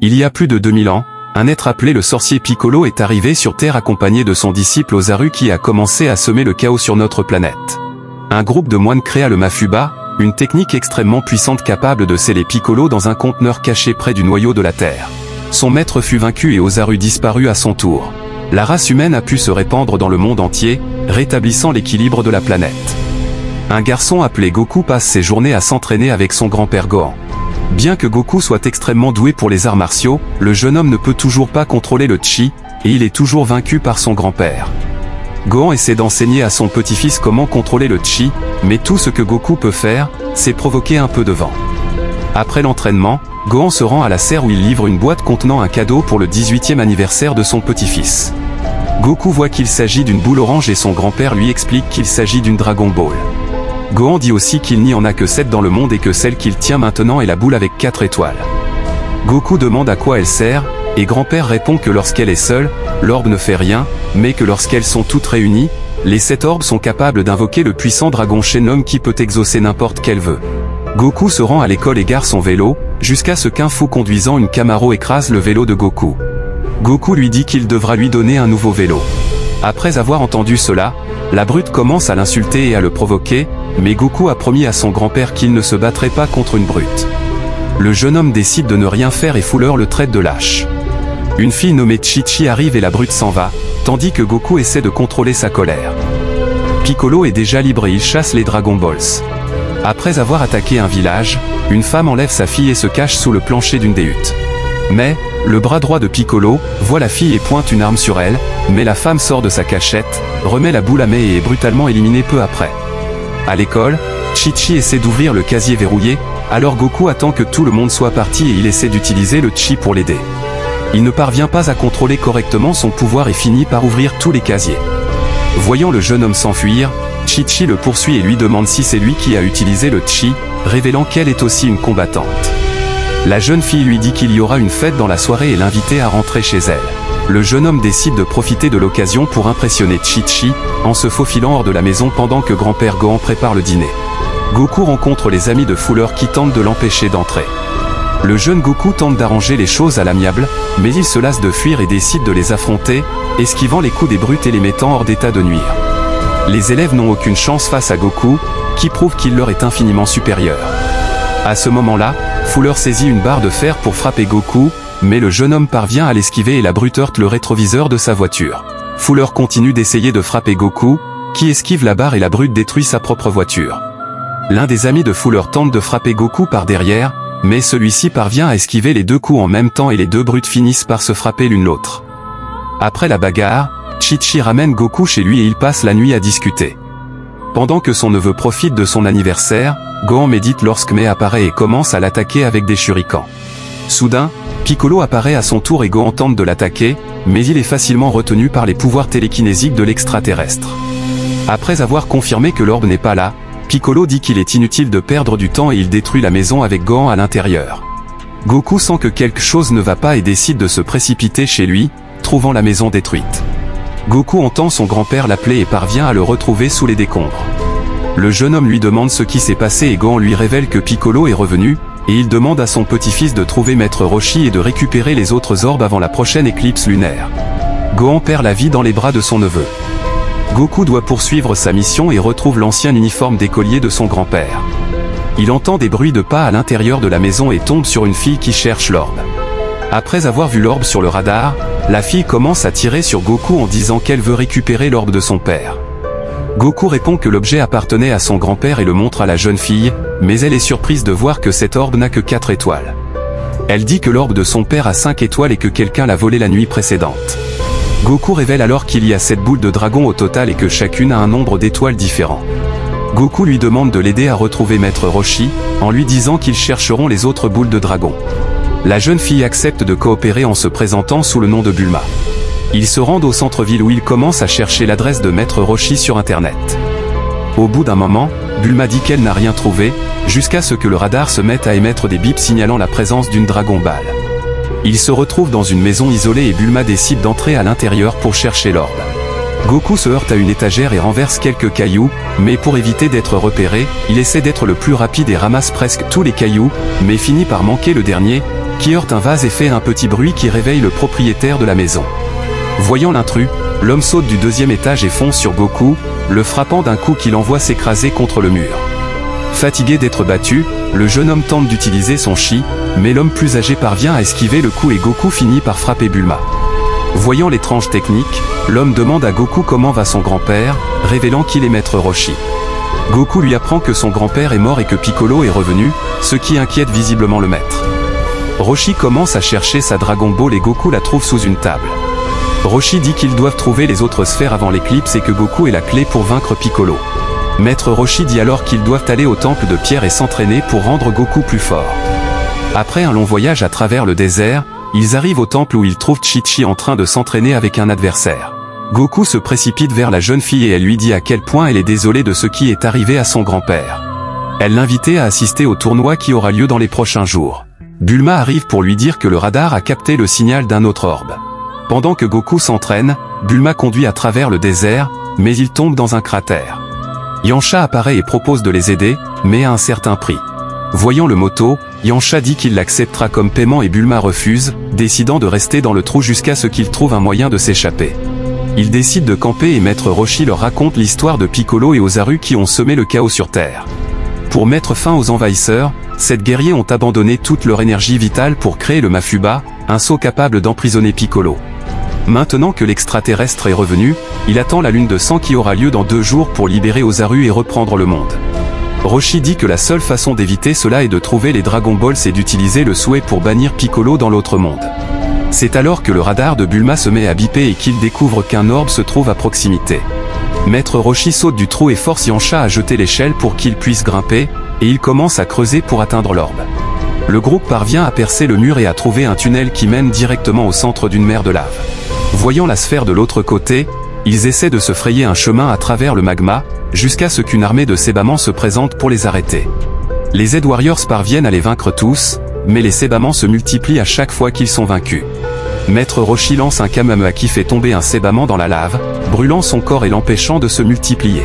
Il y a plus de 2000 ans, un être appelé le sorcier Piccolo est arrivé sur Terre accompagné de son disciple Ozaru qui a commencé à semer le chaos sur notre planète. Un groupe de moines créa le Mafuba, une technique extrêmement puissante capable de sceller Piccolo dans un conteneur caché près du noyau de la Terre. Son maître fut vaincu et Ozaru disparut à son tour. La race humaine a pu se répandre dans le monde entier, rétablissant l'équilibre de la planète. Un garçon appelé Goku passe ses journées à s'entraîner avec son grand-père Gohan. Bien que Goku soit extrêmement doué pour les arts martiaux, le jeune homme ne peut toujours pas contrôler le chi, et il est toujours vaincu par son grand-père. Gohan essaie d'enseigner à son petit-fils comment contrôler le chi, mais tout ce que Goku peut faire, c'est provoquer un peu de vent. Après l'entraînement, Gohan se rend à la serre où il livre une boîte contenant un cadeau pour le 18e anniversaire de son petit-fils. Goku voit qu'il s'agit d'une boule orange et son grand-père lui explique qu'il s'agit d'une Dragon Ball. Gohan dit aussi qu'il n'y en a que 7 dans le monde et que celle qu'il tient maintenant est la boule avec 4 étoiles. Goku demande à quoi elle sert, et grand-père répond que lorsqu'elle est seule, l'orbe ne fait rien, mais que lorsqu'elles sont toutes réunies, les 7 orbes sont capables d'invoquer le puissant dragon Shenlong qui peut exaucer n'importe quel vœu. Goku se rend à l'école et gare son vélo, jusqu'à ce qu'un fou conduisant une Camaro écrase le vélo de Goku. Goku lui dit qu'il devra lui donner un nouveau vélo. Après avoir entendu cela, la brute commence à l'insulter et à le provoquer, mais Goku a promis à son grand-père qu'il ne se battrait pas contre une brute. Le jeune homme décide de ne rien faire et Fuller le traite de lâche. Une fille nommée Chi-Chi arrive et la brute s'en va, tandis que Goku essaie de contrôler sa colère. Piccolo est déjà libre et il chasse les Dragon Balls. Après avoir attaqué un village, une femme enlève sa fille et se cache sous le plancher d'une des huttes. Mais, le bras droit de Piccolo voit la fille et pointe une arme sur elle, mais la femme sort de sa cachette, remet la boule à Mei et est brutalement éliminée peu après. À l'école, Chi-Chi essaie d'ouvrir le casier verrouillé, alors Goku attend que tout le monde soit parti et il essaie d'utiliser le chi pour l'aider. Il ne parvient pas à contrôler correctement son pouvoir et finit par ouvrir tous les casiers. Voyant le jeune homme s'enfuir, Chi-Chi le poursuit et lui demande si c'est lui qui a utilisé le chi, révélant qu'elle est aussi une combattante. La jeune fille lui dit qu'il y aura une fête dans la soirée et l'invite à rentrer chez elle. Le jeune homme décide de profiter de l'occasion pour impressionner Chi-Chi, en se faufilant hors de la maison pendant que grand-père Gohan prépare le dîner. Goku rencontre les amis de Fuller qui tentent de l'empêcher d'entrer. Le jeune Goku tente d'arranger les choses à l'amiable, mais il se lasse de fuir et décide de les affronter, esquivant les coups des brutes et les mettant hors d'état de nuire. Les élèves n'ont aucune chance face à Goku, qui prouve qu'il leur est infiniment supérieur. À ce moment-là, Fuller saisit une barre de fer pour frapper Goku, mais le jeune homme parvient à l'esquiver et la brute heurte le rétroviseur de sa voiture. Fuller continue d'essayer de frapper Goku, qui esquive la barre et la brute détruit sa propre voiture. L'un des amis de Fuller tente de frapper Goku par derrière, mais celui-ci parvient à esquiver les deux coups en même temps et les deux brutes finissent par se frapper l'une l'autre. Après la bagarre, Chi-Chi ramène Goku chez lui et ils passent la nuit à discuter. Pendant que son neveu profite de son anniversaire, Gohan médite lorsque Mei apparaît et commence à l'attaquer avec des shurikens. Soudain, Piccolo apparaît à son tour et Gohan tente de l'attaquer, mais il est facilement retenu par les pouvoirs télékinésiques de l'extraterrestre. Après avoir confirmé que l'orbe n'est pas là, Piccolo dit qu'il est inutile de perdre du temps et il détruit la maison avec Gohan à l'intérieur. Goku sent que quelque chose ne va pas et décide de se précipiter chez lui, trouvant la maison détruite. Goku entend son grand-père l'appeler et parvient à le retrouver sous les décombres. Le jeune homme lui demande ce qui s'est passé et Gohan lui révèle que Piccolo est revenu, et il demande à son petit-fils de trouver Maître Roshi et de récupérer les autres orbes avant la prochaine éclipse lunaire. Gohan perd la vie dans les bras de son neveu. Goku doit poursuivre sa mission et retrouve l'ancien uniforme d'écolier de son grand-père. Il entend des bruits de pas à l'intérieur de la maison et tombe sur une fille qui cherche l'orbe. Après avoir vu l'orbe sur le radar, la fille commence à tirer sur Goku en disant qu'elle veut récupérer l'orbe de son père. Goku répond que l'objet appartenait à son grand-père et le montre à la jeune fille, mais elle est surprise de voir que cet orbe n'a que 4 étoiles. Elle dit que l'orbe de son père a 5 étoiles et que quelqu'un l'a volé la nuit précédente. Goku révèle alors qu'il y a 7 boules de dragon au total et que chacune a un nombre d'étoiles différent. Goku lui demande de l'aider à retrouver Maître Roshi, en lui disant qu'ils chercheront les autres boules de dragon. La jeune fille accepte de coopérer en se présentant sous le nom de Bulma. Ils se rendent au centre-ville où ils commencent à chercher l'adresse de Maître Roshi sur internet. Au bout d'un moment, Bulma dit qu'elle n'a rien trouvé, jusqu'à ce que le radar se mette à émettre des bips signalant la présence d'une Dragon Ball. Ils se retrouvent dans une maison isolée et Bulma décide d'entrer à l'intérieur pour chercher l'orbe. Goku se heurte à une étagère et renverse quelques cailloux, mais pour éviter d'être repéré, il essaie d'être le plus rapide et ramasse presque tous les cailloux, mais finit par manquer le dernier, qui heurte un vase et fait un petit bruit qui réveille le propriétaire de la maison. Voyant l'intrus, l'homme saute du deuxième étage et fonce sur Goku, le frappant d'un coup qui l'envoie s'écraser contre le mur. Fatigué d'être battu, le jeune homme tente d'utiliser son chi, mais l'homme plus âgé parvient à esquiver le coup et Goku finit par frapper Bulma. Voyant l'étrange technique, l'homme demande à Goku comment va son grand-père, révélant qu'il est Maître Roshi. Goku lui apprend que son grand-père est mort et que Piccolo est revenu, ce qui inquiète visiblement le maître. Roshi commence à chercher sa Dragon Ball et Goku la trouve sous une table. Roshi dit qu'ils doivent trouver les autres sphères avant l'éclipse et que Goku est la clé pour vaincre Piccolo. Maître Roshi dit alors qu'ils doivent aller au temple de pierre et s'entraîner pour rendre Goku plus fort. Après un long voyage à travers le désert, ils arrivent au temple où ils trouvent Chi-Chi en train de s'entraîner avec un adversaire. Goku se précipite vers la jeune fille et elle lui dit à quel point elle est désolée de ce qui est arrivé à son grand-père. Elle l'invitait à assister au tournoi qui aura lieu dans les prochains jours. Bulma arrive pour lui dire que le radar a capté le signal d'un autre orbe. Pendant que Goku s'entraîne, Bulma conduit à travers le désert, mais il tombe dans un cratère. Yamcha apparaît et propose de les aider, mais à un certain prix. Voyant le moto, Yamcha dit qu'il l'acceptera comme paiement et Bulma refuse, décidant de rester dans le trou jusqu'à ce qu'il trouve un moyen de s'échapper. Ils décident de camper et Maître Roshi leur raconte l'histoire de Piccolo et Ozaru qui ont semé le chaos sur Terre. Pour mettre fin aux envahisseurs, ces guerriers ont abandonné toute leur énergie vitale pour créer le Mafuba, un sceau capable d'emprisonner Piccolo. Maintenant que l'extraterrestre est revenu, il attend la lune de sang qui aura lieu dans 2 jours pour libérer Ozaru et reprendre le monde. Roshi dit que la seule façon d'éviter cela est de trouver les Dragon Balls et d'utiliser le souhait pour bannir Piccolo dans l'autre monde. C'est alors que le radar de Bulma se met à biper et qu'il découvre qu'un orbe se trouve à proximité. Maître Roshi saute du trou et force Yamcha à jeter l'échelle pour qu'il puisse grimper, et il commence à creuser pour atteindre l'orbe. Le groupe parvient à percer le mur et à trouver un tunnel qui mène directement au centre d'une mer de lave. Voyant la sphère de l'autre côté, ils essaient de se frayer un chemin à travers le magma, jusqu'à ce qu'une armée de Sebamans se présente pour les arrêter. Les Z-Warriors parviennent à les vaincre tous, mais les Sebamans se multiplient à chaque fois qu'ils sont vaincus. Maître Roshi lance un Kamehameha qui fait tomber un Sebaman dans la lave, brûlant son corps et l'empêchant de se multiplier.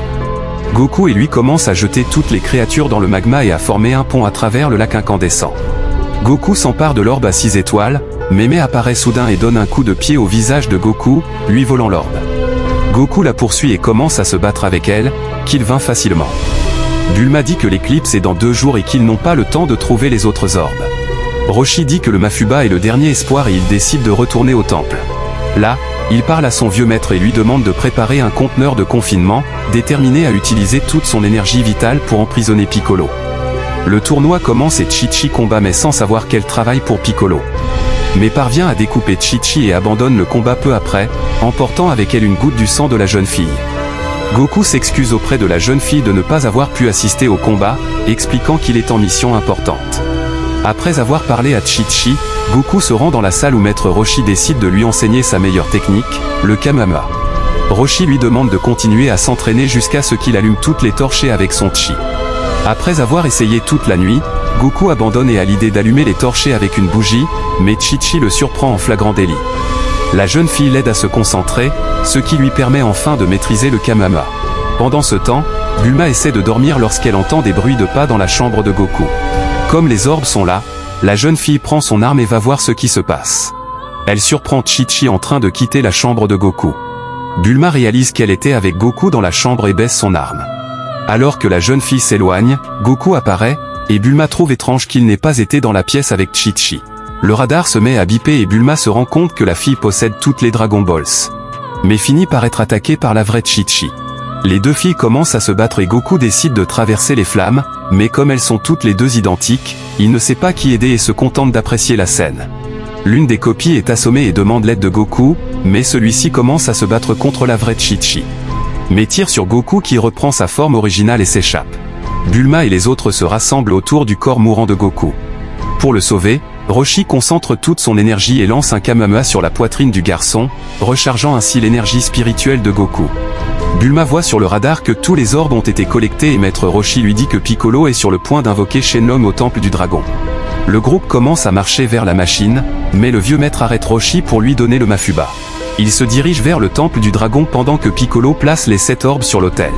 Goku et lui commencent à jeter toutes les créatures dans le magma et à former un pont à travers le lac incandescent. Goku s'empare de l'orbe à 6 étoiles, Mémé apparaît soudain et donne un coup de pied au visage de Goku, lui volant l'orbe. Goku la poursuit et commence à se battre avec elle, qu'il vainc facilement. Bulma dit que l'éclipse est dans 2 jours et qu'ils n'ont pas le temps de trouver les autres orbes. Roshi dit que le Mafuba est le dernier espoir et il décide de retourner au temple. Là, il parle à son vieux maître et lui demande de préparer un conteneur de confinement, déterminé à utiliser toute son énergie vitale pour emprisonner Piccolo. Le tournoi commence et Chi-Chi combat mais sans savoir qu'elle travaille pour Piccolo. Mais parvient à découper Chi-Chi et abandonne le combat peu après, emportant avec elle une goutte du sang de la jeune fille. Goku s'excuse auprès de la jeune fille de ne pas avoir pu assister au combat, expliquant qu'il est en mission importante. Après avoir parlé à Chi-Chi, Goku se rend dans la salle où Maître Roshi décide de lui enseigner sa meilleure technique, le Kamehameha. Roshi lui demande de continuer à s'entraîner jusqu'à ce qu'il allume toutes les torchées avec son chi. Après avoir essayé toute la nuit, Goku abandonne et a l'idée d'allumer les torchées avec une bougie, mais Chi-Chi le surprend en flagrant délit. La jeune fille l'aide à se concentrer, ce qui lui permet enfin de maîtriser le Kamehameha. Pendant ce temps, Bulma essaie de dormir lorsqu'elle entend des bruits de pas dans la chambre de Goku. Comme les orbes sont là, la jeune fille prend son arme et va voir ce qui se passe. Elle surprend Chi-Chi en train de quitter la chambre de Goku. Bulma réalise qu'elle était avec Goku dans la chambre et baisse son arme. Alors que la jeune fille s'éloigne, Goku apparaît, et Bulma trouve étrange qu'il n'ait pas été dans la pièce avec Chi-Chi. Le radar se met à biper et Bulma se rend compte que la fille possède toutes les Dragon Balls. Mais finit par être attaquée par la vraie Chi-Chi. Les 2 filles commencent à se battre et Goku décide de traverser les flammes, mais comme elles sont toutes les 2 identiques, il ne sait pas qui aider et se contente d'apprécier la scène. L'une des copies est assommée et demande l'aide de Goku, mais celui-ci commence à se battre contre la vraie Chi-Chi. Mais tire sur Goku qui reprend sa forme originale et s'échappe. Bulma et les autres se rassemblent autour du corps mourant de Goku. Pour le sauver, Roshi concentre toute son énergie et lance un Kamehameha sur la poitrine du garçon, rechargeant ainsi l'énergie spirituelle de Goku. Bulma voit sur le radar que tous les orbes ont été collectés et Maître Roshi lui dit que Piccolo est sur le point d'invoquer Shenlong au temple du dragon. Le groupe commence à marcher vers la machine, mais le vieux maître arrête Roshi pour lui donner le Mafuba. Il se dirige vers le temple du dragon pendant que Piccolo place les 7 orbes sur l'autel.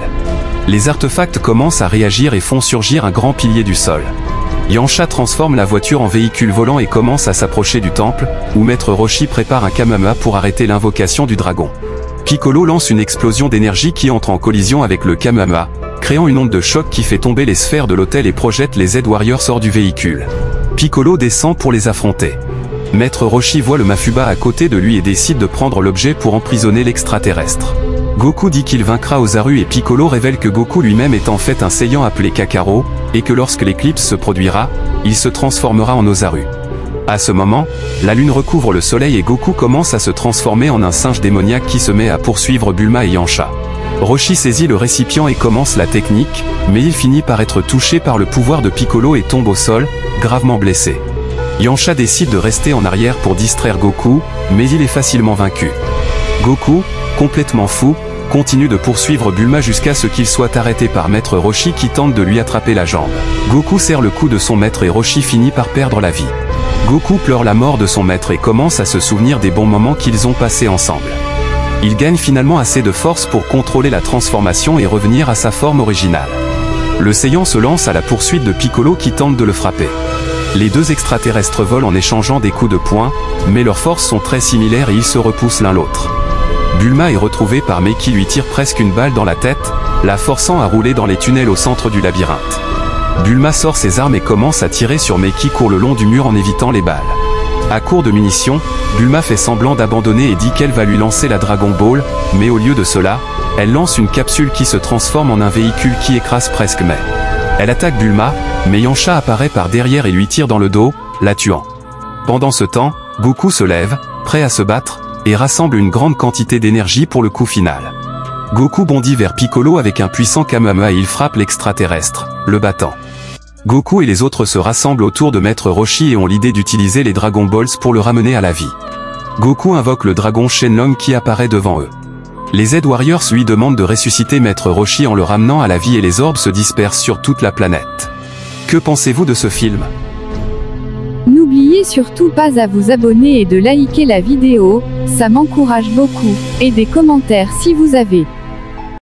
Les artefacts commencent à réagir et font surgir un grand pilier du sol. Yamcha transforme la voiture en véhicule volant et commence à s'approcher du temple, où Maître Roshi prépare un Kamehameha pour arrêter l'invocation du dragon. Piccolo lance une explosion d'énergie qui entre en collision avec le Kamehameha, créant une onde de choc qui fait tomber les sphères de l'autel et projette les Z-Warriors hors du véhicule. Piccolo descend pour les affronter. Maître Roshi voit le Mafuba à côté de lui et décide de prendre l'objet pour emprisonner l'extraterrestre. Goku dit qu'il vaincra Ozaru et Piccolo révèle que Goku lui-même est en fait un Saiyan appelé Kakarot, et que lorsque l'éclipse se produira, il se transformera en Ozaru. À ce moment, la lune recouvre le soleil et Goku commence à se transformer en un singe démoniaque qui se met à poursuivre Bulma et Yamcha. Roshi saisit le récipient et commence la technique, mais il finit par être touché par le pouvoir de Piccolo et tombe au sol, gravement blessé. Yamcha décide de rester en arrière pour distraire Goku, mais il est facilement vaincu. Goku, complètement fou, continue de poursuivre Bulma jusqu'à ce qu'il soit arrêté par Maître Roshi qui tente de lui attraper la jambe. Goku serre le cou de son maître et Roshi finit par perdre la vie. Goku pleure la mort de son maître et commence à se souvenir des bons moments qu'ils ont passés ensemble. Il gagne finalement assez de force pour contrôler la transformation et revenir à sa forme originale. Le Saiyan se lance à la poursuite de Piccolo qui tente de le frapper. Les deux extraterrestres volent en échangeant des coups de poing, mais leurs forces sont très similaires et ils se repoussent l'un l'autre. Bulma est retrouvée par Mei qui lui tire presque une balle dans la tête, la forçant à rouler dans les tunnels au centre du labyrinthe. Bulma sort ses armes et commence à tirer sur Mei qui court le long du mur en évitant les balles. À court de munitions, Bulma fait semblant d'abandonner et dit qu'elle va lui lancer la Dragon Ball, mais au lieu de cela, elle lance une capsule qui se transforme en un véhicule qui écrase presque Mei. Elle attaque Bulma, mais Yamcha apparaît par derrière et lui tire dans le dos, la tuant. Pendant ce temps, Goku se lève, prêt à se battre, et rassemble une grande quantité d'énergie pour le coup final. Goku bondit vers Piccolo avec un puissant Kamehameha et il frappe l'extraterrestre, le battant. Goku et les autres se rassemblent autour de Maître Roshi et ont l'idée d'utiliser les Dragon Balls pour le ramener à la vie. Goku invoque le dragon Shenlong qui apparaît devant eux. Les Z-Warriors lui demandent de ressusciter Maître Roshi en le ramenant à la vie et les orbes se dispersent sur toute la planète. Que pensez-vous de ce film ? N'oubliez surtout pas à vous abonner et de liker la vidéo, ça m'encourage beaucoup, et des commentaires si vous avez.